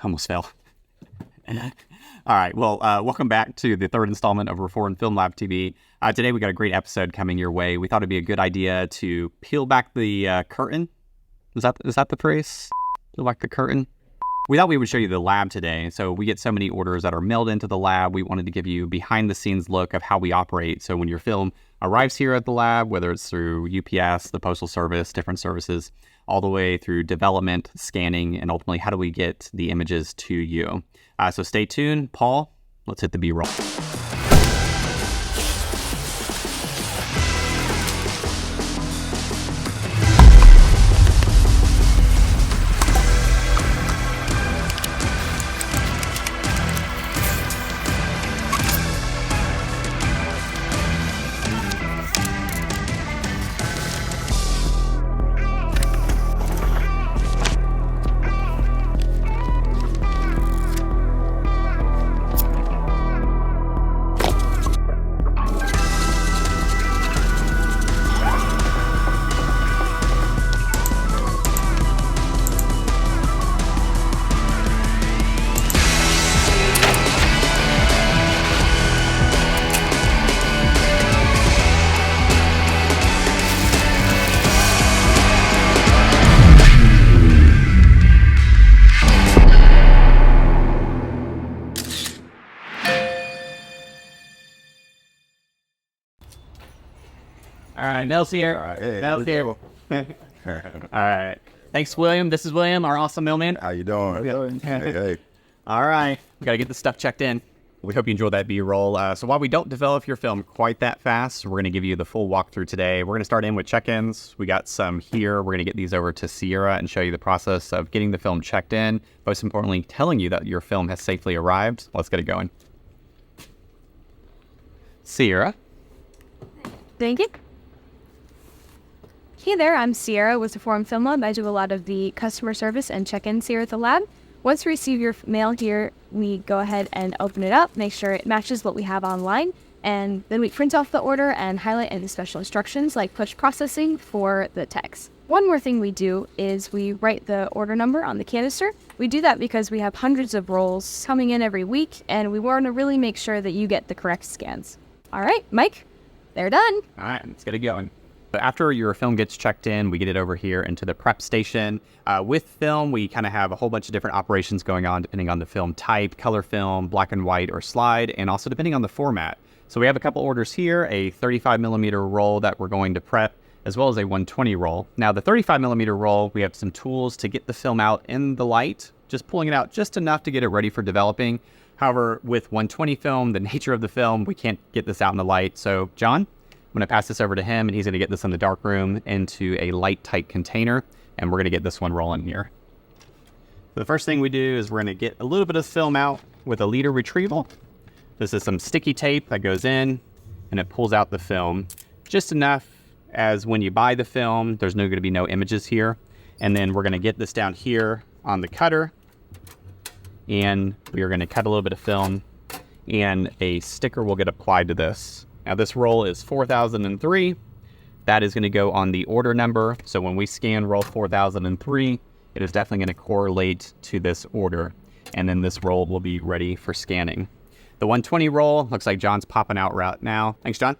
almost fell. All right, well, welcome back to the third installment of Reform Film Lab TV. Today we got a great episode coming your way. We thought it'd be a good idea to peel back the curtain. Is that the phrase? Peel back the curtain? We thought we would show you the lab today. So we get so many orders that are mailed into the lab. We wanted to give you behind the scenes look of how we operate. So when your film arrives here at the lab, whether it's through UPS, the Postal Service, different services, all the way through development, scanning, and ultimately how do we get the images to you. So stay tuned. Paul, let's hit the B-roll. All right, Nels here. All right, hey, Nels here. All right. Thanks, William. This is William, our awesome mailman. How you doing? Hey. All right. We got to get this stuff checked in. We hope you enjoyed that B-roll. So while we don't develop your film quite that fast, we're going to give you the full walkthrough today. We're going to start in with check-ins. We got some here. We're going to get these over to Sierra and show you the process of getting the film checked in. Most importantly, telling you that your film has safely arrived. Let's get it going. Sierra. Thank you. Hey there, I'm Sierra with Reform Film Lab. I do a lot of the customer service and check-ins here at the lab. Once we receive your mail here, we go ahead and open it up, make sure it matches what we have online, and then we print off the order and highlight any special instructions like push processing for the text. One more thing we do is we write the order number on the canister. We do that because we have hundreds of rolls coming in every week, and we want to really make sure that you get the correct scans. All right, Mike, they're done. All right, let's get it going. After your film gets checked in, we get it over here into the prep station. With film, we kind of have a whole bunch of different operations going on depending on the film type, color film, black and white, or slide, and also depending on the format. So we have a couple orders here, a 35mm roll that we're going to prep, as well as a 120 roll. Now the 35mm roll, we have some tools to get the film out in the light, just pulling it out just enough to get it ready for developing. However, with 120 film, the nature of the film, we can't get this out in the light. So John, I'm going to pass this over to him, and he's going to get this in the dark room into a light-tight container, and we're going to get this one rolling here. The first thing we do is we're going to get a little bit of film out with a leader retrieval. This is some sticky tape that goes in, and it pulls out the film just enough as when you buy the film, there's going to be no images here. And then we're going to get this down here on the cutter, and we are going to cut a little bit of film, and a sticker will get applied to this. Now this roll is 4003. That is going to go on the order number. So when we scan roll 4003, it is definitely going to correlate to this order. And then this roll will be ready for scanning. The 120 roll looks like John's popping out right now. Thanks, John.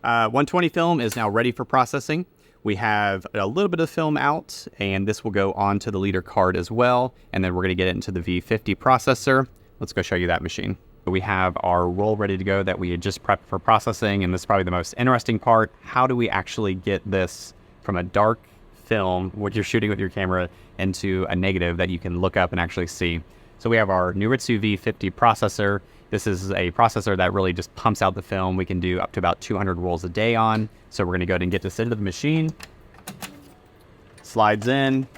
120 film is now ready for processing. We have a little bit of film out, and this will go onto the leader card as well. And then we're going to get it into the V50 processor. Let's go show you that machine. We have our roll ready to go that we had just prepped for processing, and this is probably the most interesting part. How do we actually get this from a dark film, what you're shooting with your camera, into a negative that you can look up and actually see? So we have our Nuritsu V50 processor. This is a processor that really just pumps out the film. We can do up to about 200 rolls a day on. So we're going to go ahead and get this into the machine. Slides in,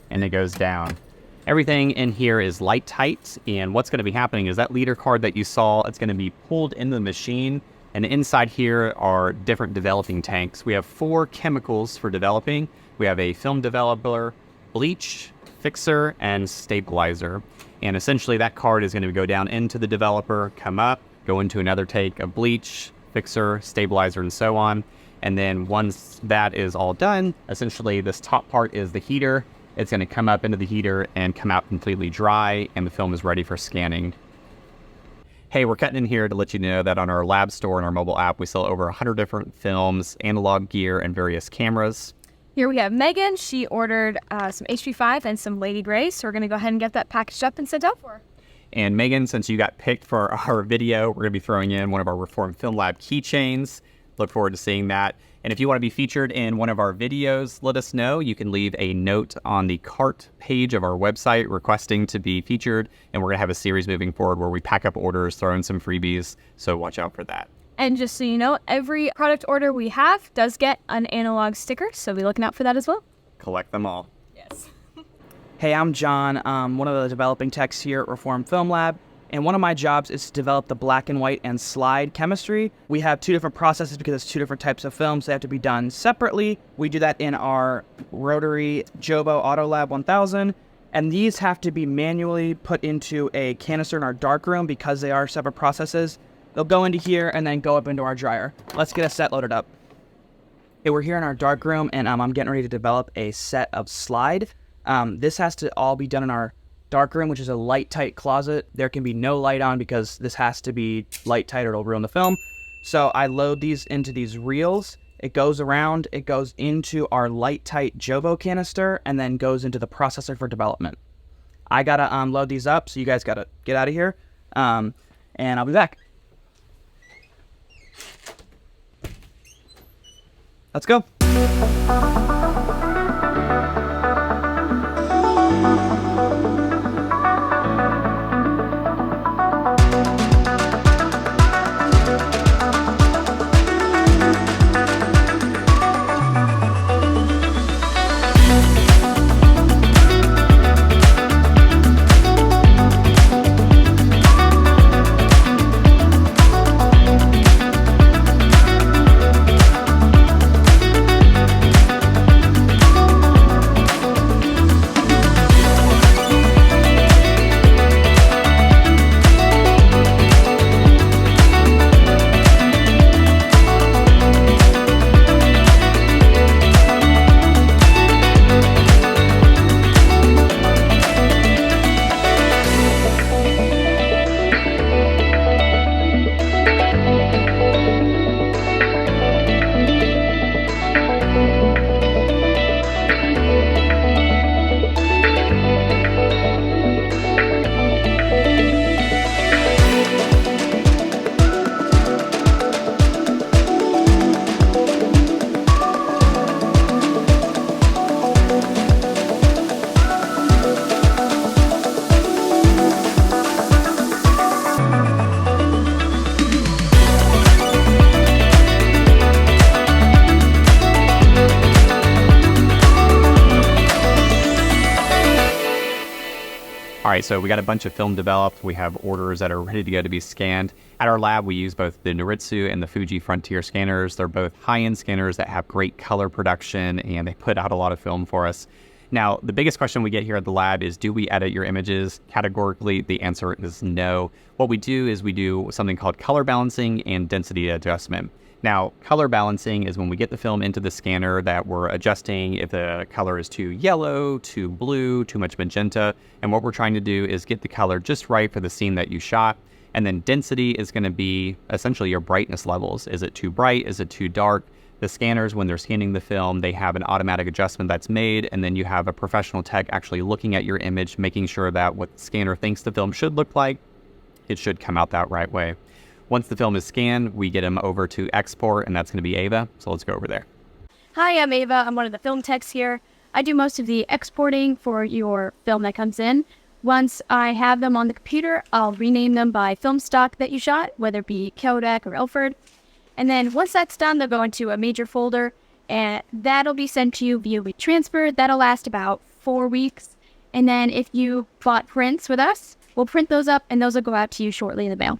and it goes down. Everything in here is light tight, and what's going to be happening is that leader card that you saw, it's going to be pulled into the machine, and inside here are different developing tanks. We have 4 chemicals for developing. We have a film developer, bleach, fixer, and stabilizer. And essentially that card is going to go down into the developer, come up, go into another tank of bleach, fixer, stabilizer, and so on. And then once that is all done, essentially this top part is the heater, It's going to come up into the heater and come out completely dry, and the film is ready for scanning. Hey, we're cutting in here to let you know that on our lab store and our mobile app, we sell over 100 different films, analog gear, and various cameras. Here we have Megan. She ordered some HP5 and some Lady Grays, so we're going to go ahead and get that packaged up and sent out for her. And Megan, since you got picked for our video, we're going to be throwing in one of our Reform Film Lab keychains. Look forward to seeing that. And if you want to be featured in one of our videos, let us know. You can leave a note on the cart page of our website requesting to be featured. And we're going to have a series moving forward where we pack up orders, throw in some freebies. So watch out for that. And just so you know, every product order we have does get an analog sticker, so be looking out for that as well. Collect them all. Yes. Hey, I'm John. I'm one of the developing techs here at Reform Film Lab, and one of my jobs is to develop the black and white and slide chemistry. We have two different processes because it's two different types of films. They have to be done separately. We do that in our rotary Jobo Auto Lab 1000, and these have to be manually put into a canister in our darkroom because they are separate processes. They'll go into here and then go up into our dryer. Let's get a set loaded up. Okay, we're here in our darkroom, and I'm getting ready to develop a set of slide. This has to all be done in our darkroom, which is a light-tight closet. There can be no light on because this has to be light-tight or it'll ruin the film. So I load these into these reels. It goes around, it goes into our light-tight Jobo canister, and then goes into the processor for development. I gotta load these up, so you guys gotta get out of here, and I'll be back. Let's go. All right, so we got a bunch of film developed. We have orders that are ready to go to be scanned. At our lab, we use both the Noritsu and the Fuji Frontier scanners. They're both high-end scanners that have great color production, and they put out a lot of film for us. Now, the biggest question we get here at the lab is, do we edit your images? Categorically, the answer is no. What we do is we do something called color balancing and density adjustment. Now, color balancing is when we get the film into the scanner that we're adjusting if the color is too yellow, too blue, too much magenta. And what we're trying to do is get the color just right for the scene that you shot. And then density is going to be essentially your brightness levels. Is it too bright? Is it too dark? The scanners, when they're scanning the film, they have an automatic adjustment that's made, and then you have a professional tech actually looking at your image, making sure that what the scanner thinks the film should look like, it should come out that right way. Once the film is scanned, we get them over to export, and that's going to be Ava. So let's go over there. Hi, I'm Ava. I'm one of the film techs here. I do most of the exporting for your film that comes in. Once I have them on the computer, I'll rename them by film stock that you shot, whether it be Kodak or Ilford. And then once that's done, they'll go into a major folder, and that'll be sent to you via WeTransfer. That'll last about 4 weeks. And then if you bought prints with us, we'll print those up, and those will go out to you shortly in the mail.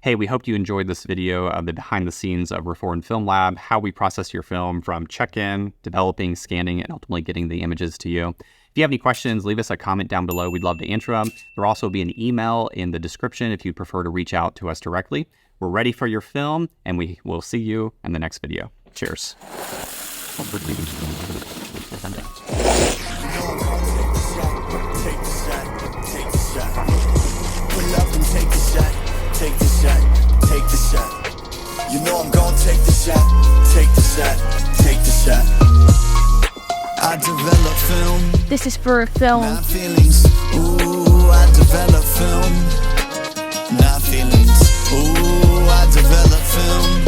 Hey, we hope you enjoyed this video of the behind the scenes of Reform Film Lab, how we process your film from check-in, developing, scanning, and ultimately getting the images to you. If you have any questions, leave us a comment down below. We'd love to answer them. There'll also be an email in the description if you'd prefer to reach out to us directly. We're ready for your film, and we will see you in the next video. Cheers. shot, take the shot. You know I'm gon' take the shot, take the shot, take the shot. I develop film, This is for film. not feelings. Ooh, I develop film, not feelings. Ooh, I develop film.